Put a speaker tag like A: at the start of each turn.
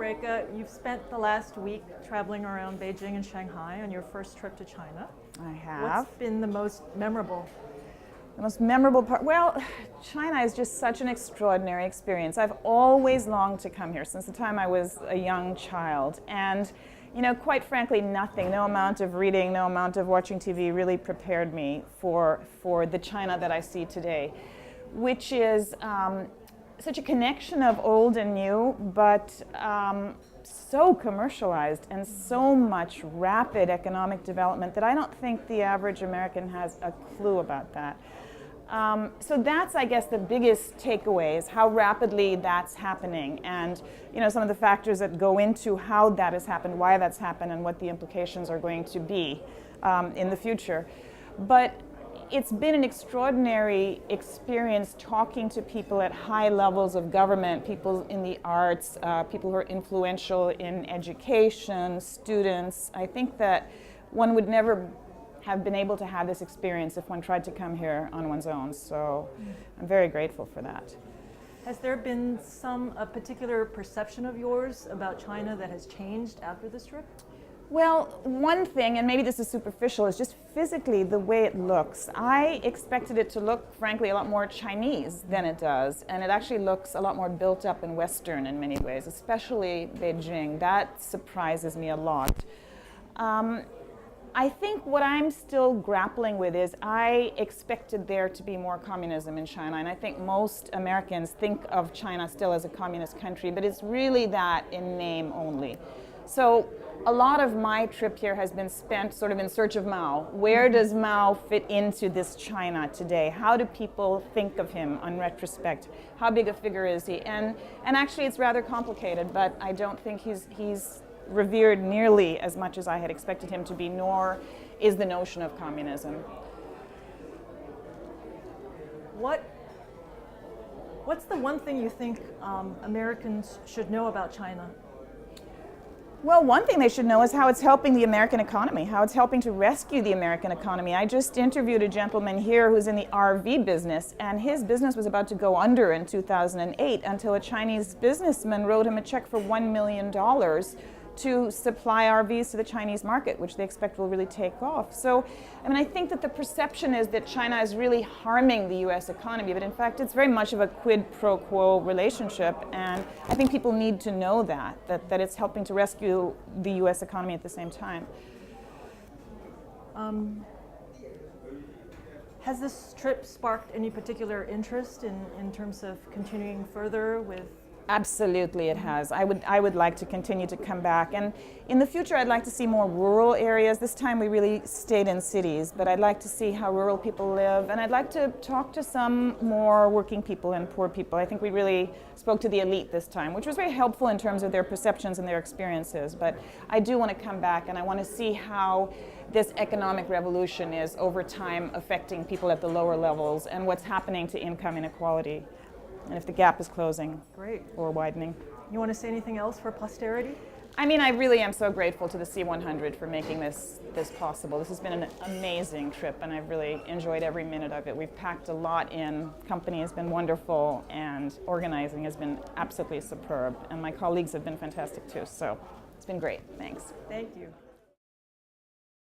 A: Rehka. You've spent the last week traveling around Beijing and Shanghai on your first trip to China.
B: I have.
A: What's been the most memorable?
B: The most memorable part, well, China is just such an extraordinary experience. I've always longed to come here since the time I was a young child. And, you know, quite frankly, nothing, no amount of reading, no amount of watching TV really prepared me for the China that I see today, which is such a connection of old and new, but so commercialized and so much rapid economic development that I don't think the average American has a clue about that. So that's, I guess, the biggest takeaway is how rapidly that's happening, and you know, some of the factors that go into how that has happened, why that's happened, and what the implications are going to be in the future. But it's been an extraordinary experience talking to people at high levels of government, people in the arts, people who are influential in education, students. I think that one would never have been able to have this experience if one tried to come here on one's own. So I'm very grateful for that.
A: Has there been a particular perception of yours about China that has changed after this trip?
B: Well, one thing, and maybe this is superficial, is just physically the way it looks. I expected it to look, frankly, a lot more Chinese than it does, and it actually looks a lot more built up and Western in many ways, especially Beijing. That surprises me a lot. I think what I'm still grappling with is I expected there to be more communism in China, and I think most Americans think of China still as a communist country, but it's really that in name only. So a lot of my trip here has been spent sort of in search of Mao. Where does Mao fit into this China today? How do people think of him in retrospect? How big a figure is he? And actually it's rather complicated, but I don't think he's revered nearly as much as I had expected him to be, nor is the notion of communism.
A: What's the one thing you think Americans should know about China?
B: Well, one thing they should know is how it's helping the American economy, how it's helping to rescue the American economy. I just interviewed a gentleman here who's in the RV business, and his business was about to go under in 2008 until a Chinese businessman wrote him a check for $1 million to supply RVs to the Chinese market, which they expect will really take off. So, I mean, I think that the perception is that China is really harming the US economy, but in fact, it's very much of a quid pro quo relationship, and I think people need to know that it's helping to rescue the US economy at the same time.
A: Has this trip sparked any particular interest in terms of continuing further with?
B: Absolutely, it has. I would like to continue to come back, and in the future I'd like to see more rural areas. This time we really stayed in cities, but I'd like to see how rural people live, and I'd like to talk to some more working people and poor people. I think we really spoke to the elite this time, which was very helpful in terms of their perceptions and their experiences, but I do want to come back, and I want to see how this economic revolution is over time affecting people at the lower levels, and what's happening to income inequality, and if the gap is closing.
A: Great.
B: Or widening.
A: You want to say anything else for posterity?
B: I mean, I really am so grateful to the C-100 for making this possible. This has been an amazing trip, and I've really enjoyed every minute of it. We've packed a lot in. Company has been wonderful, and organizing has been absolutely superb. And my colleagues have been fantastic too, so it's been great. Thanks.
A: Thank you.